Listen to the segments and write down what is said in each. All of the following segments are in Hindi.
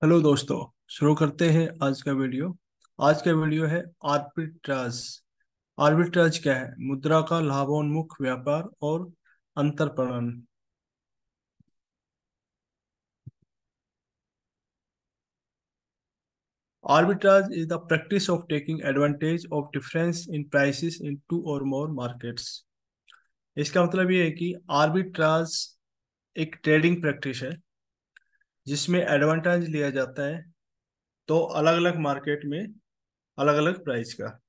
हेलो दोस्तों। शुरू करते हैं आज का वीडियो है आर्बिट्राज। आर्बिट्राज क्या है? मुद्रा का लाभोन्मुख व्यापार और अंतरपणन। Arbitrage is the practice of taking advantage of difference in prices in two or more markets. इसका मतलब ये है कि आर्बिट्राज एक ट्रेडिंग प्रैक्टिस है जिसमें एडवांटेज लिया जाता है तो अलग अलग मार्केट में अलग अलग प्राइस का।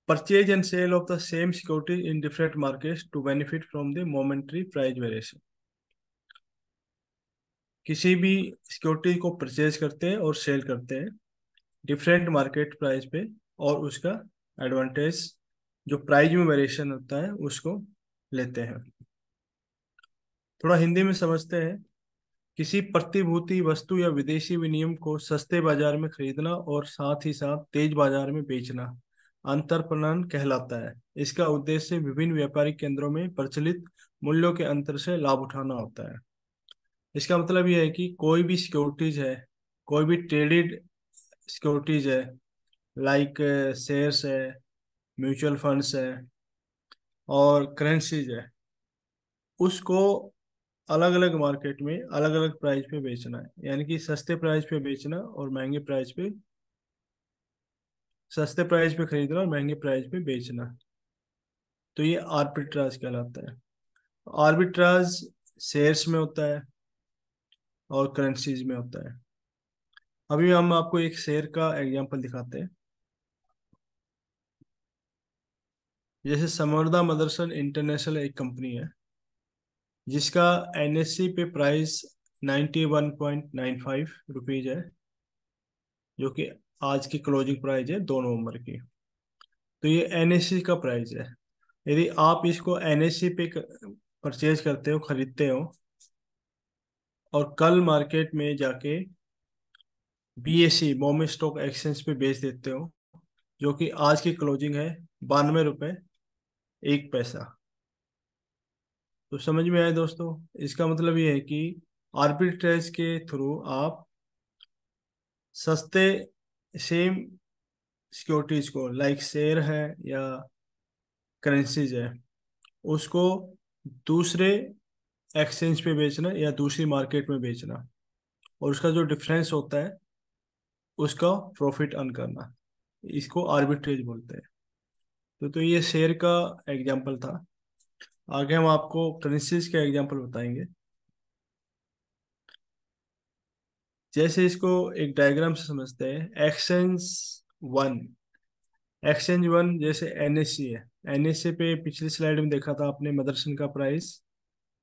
Purchase and sale of the same security in different markets to benefit from the momentary price variation। किसी भी सिक्योरिटी को परचेज करते हैं और सेल करते हैं डिफरेंट मार्केट प्राइस पे, और उसका एडवांटेज जो प्राइस में वेरिएशन होता है उसको लेते हैं। थोड़ा हिंदी में समझते हैं। किसी प्रतिभूति वस्तु या विदेशी विनिमय को सस्ते बाजार में खरीदना और साथ ही साथ तेज बाजार में बेचना अंतरपणन कहलाता है। इसका उद्देश्य विभिन्न व्यापारिक केंद्रों में प्रचलित मूल्यों के अंतर से लाभ उठाना होता है। इसका मतलब यह है कि कोई भी सिक्योरिटीज है, कोई भी ट्रेडेड सिक्योरिटीज है, लाइक शेयर्स है, म्यूचुअल फंड्स है और करेंसीज है, उसको अलग अलग मार्केट में अलग अलग प्राइस पे बेचना है। यानी कि सस्ते प्राइस पे खरीदना और महंगे प्राइस पे बेचना। तो ये आर्बिट्राज कहलाता है। आर्बिट्राज शेयर्स में होता है और करेंसीज में होता है। अभी हम आपको एक शेयर का एग्जांपल दिखाते हैं। जैसे समर्दा मदरसन इंटरनेशनल एक कंपनी है जिसका एनएससी पे प्राइस 91.95 रुपीज है, जो कि आज की क्लोजिंग प्राइस है 2 नवंबर की। तो ये एनएससी का प्राइस है। यदि आप इसको एनएससी पे परचेज करते हो, खरीदते हो, और कल मार्केट में जाके बीएसई बॉम्बे स्टॉक एक्सचेंज पे बेच देते हो, जो कि आज की क्लोजिंग है 92 रुपये 1 पैसा। तो समझ में आए दोस्तों? इसका मतलब ये है कि आर्बिट्रेज के थ्रू आप सस्ते सेम सिक्योरिटीज को, लाइक शेयर है या करेंसीज है, उसको दूसरे एक्सचेंज पे बेचना या दूसरी मार्केट में बेचना, और उसका जो डिफरेंस होता है उसका प्रॉफिट अर्न करना, इसको आर्बिट्रेज बोलते हैं। तो ये शेयर का एग्जांपल था। आगे हम आपको करेंसीज का एग्जांपल बताएंगे। जैसे इसको एक डायग्राम से समझते हैं। वन एक्सचेंज वन जैसे एनएससी है। एनएससी पे पिछली स्लाइड में देखा था आपने, मदरसन का प्राइस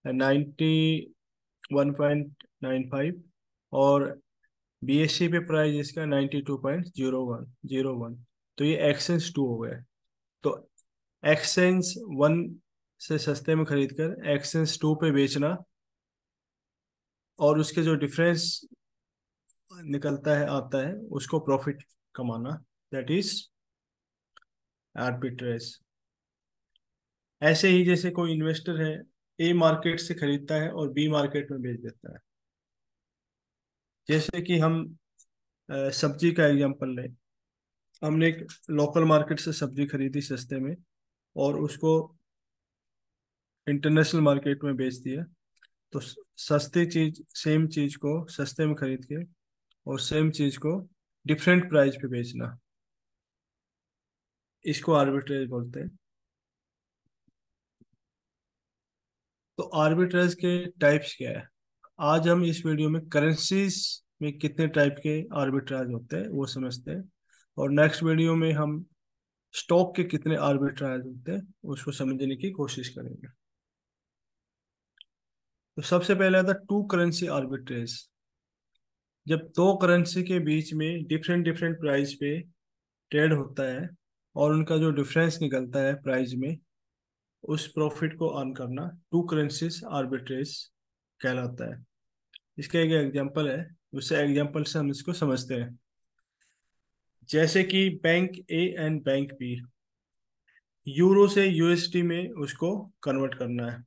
91.95, और बीएससी पे प्राइस इसका 92.01। तो ये एक्सचेंज टू हो गया। तो एक्सचेंज वन से सस्ते में खरीद कर एक्सचेंज टू पे बेचना, और उसके जो डिफरेंस निकलता है आता है उसको प्रॉफिट कमाना, दैट इज आर्बिट्रेज। ऐसे ही जैसे कोई इन्वेस्टर है, ए मार्केट से खरीदता है और बी मार्केट में बेच देता है। जैसे कि हम सब्जी का एग्जांपल लें। हमने एक लोकल मार्केट से सब्जी खरीदी सस्ते में और उसको इंटरनेशनल मार्केट में बेच दिया। तो सस्ती चीज, सेम चीज को सस्ते में खरीद के और सेम चीज को डिफरेंट प्राइस पे बेचना, इसको आर्बिट्रेज बोलते हैं। तो आर्बिट्रेज के टाइप्स क्या है? आज हम इस वीडियो में करेंसीज में कितने टाइप के आर्बिट्राज होते हैं वो समझते हैं, और नेक्स्ट वीडियो में हम स्टॉक के कितने आर्बिट्राज होते हैं उसको समझने की कोशिश करेंगे। तो सबसे पहले आता है टू करेंसी आर्बिट्रेज। जब दो करेंसी के बीच में डिफरेंट डिफरेंट प्राइस पे ट्रेड होता है और उनका जो डिफरेंस निकलता है प्राइस में, उस प्रॉफिट को अर्न करना टू करेंसीज आर्बिट्रेज कहलाता है। इसका एक एग्जांपल है, उससे एग्जांपल से हम इसको समझते हैं। जैसे कि bank A and bank B, euro से यूएसडी में उसको कन्वर्ट करना है।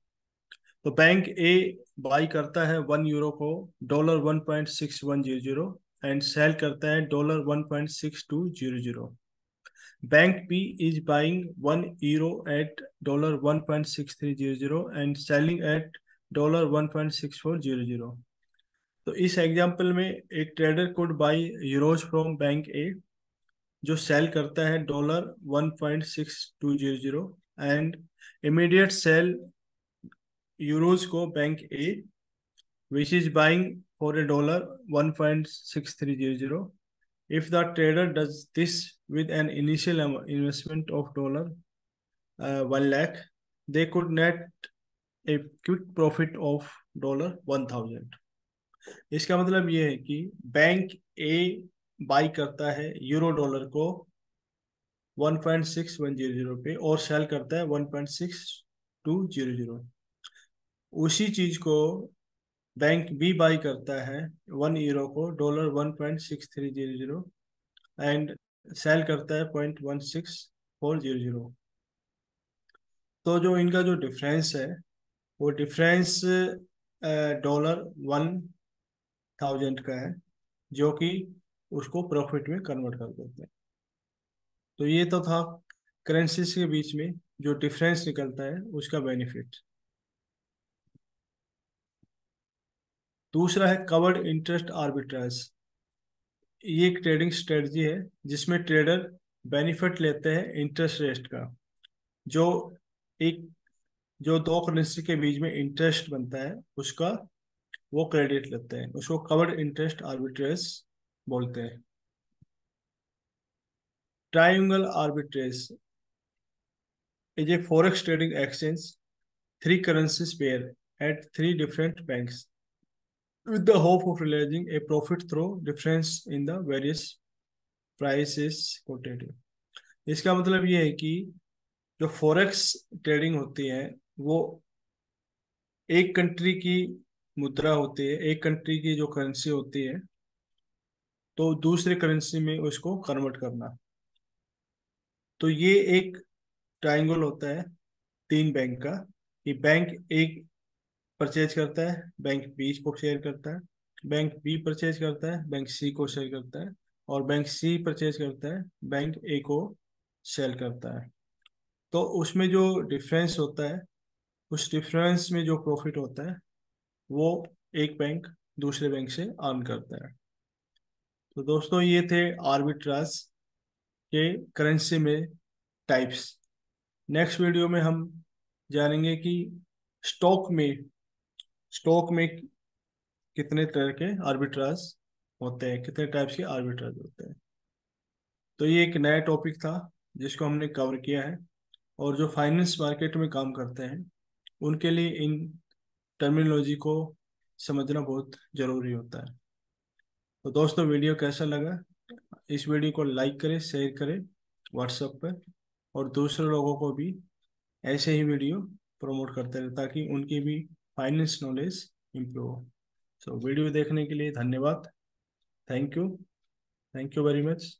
तो बैंक ए बाई करता है 1 यूरो को $1.6100 एंड सेल करता है $1.6200। Bank B is buying 1 euro at $1.6300 and selling at $1.6400। तो इस एग्जांपल में एक trader could buy euros from bank A, जो सेल करता है $1.6200 एंड इमीडिएट सेल यूरोज को bank A which is buying for a dollar 1.6300. If the trader does this with an initial investment of dollar 1 lakh, they could net a quick profit of $1000। इसका मतलब ये है कि बैंक ए बाई करता है यूरो डॉलर को 1.6100 पे और सेल करता है 1.6200। उसी चीज को बैंक बी बाई करता है 1 यूरो को $1.6300 एंड सेल करता है $0.16400। तो जो इनका जो डिफरेंस है वो डिफरेंस $1000 का है, जो कि उसको प्रॉफिट में कन्वर्ट कर देते हैं। तो ये तो था करेंसीज के बीच में जो डिफरेंस निकलता है उसका बेनिफिट। दूसरा है कवर्ड इंटरेस्ट आर्बिट्राज। ये एक ट्रेडिंग स्ट्रेटजी है जिसमें ट्रेडर बेनिफिट लेते हैं इंटरेस्ट रेट का। जो एक जो दो करेंसी के बीच में इंटरेस्ट बनता है उसका वो क्रेडिट लेते हैं, उसको कवर्ड इंटरेस्ट आर्बिट्रेज बोलते हैं। Triangle arbitrage is a forex trading exchange three currencies pair at three different banks with the hope of realizing a profit through difference in the various prices quoted। इसका मतलब ये है कि जो फॉरेक्स ट्रेडिंग होती है वो एक कंट्री की मुद्रा होती है, एक कंट्री की जो करेंसी होती है, तो दूसरे करेंसी में उसको कन्वर्ट करना। तो ये एक ट्रायंगल होता है तीन बैंक का, कि बैंक एक परचेज करता है, बैंक बी को शेयर करता है, बैंक बी परचेज करता है, बैंक सी को शेयर करता है, और बैंक सी परचेज करता है, बैंक ए को सेल करता है। तो उसमें जो डिफरेंस होता है, उस डिफरेंस में जो प्रॉफिट होता है वो एक बैंक दूसरे बैंक से अर्न करता है। तो दोस्तों ये थे आर्बिट्राज के करेंसी में टाइप्स। नेक्स्ट वीडियो में हम जानेंगे कि स्टॉक में स्टॉक में कितने तरह के आर्बिट्राज होते हैं, कितने टाइप्स के आर्बिट्राज होते हैं। तो ये एक नया टॉपिक था जिसको हमने कवर किया है, और जो फाइनेंस मार्केट में काम करते हैं उनके लिए इन टर्मिनोलॉजी को समझना बहुत ज़रूरी होता है। तो दोस्तों वीडियो कैसा लगा, इस वीडियो को लाइक करें, शेयर करें व्हाट्सएप पर, और दूसरे लोगों को भी ऐसे ही वीडियो प्रमोट करते रहे ताकि उनकी भी फाइनेंस नॉलेज इम्प्रूव हो। सो वीडियो देखने के लिए धन्यवाद। Thank you very much.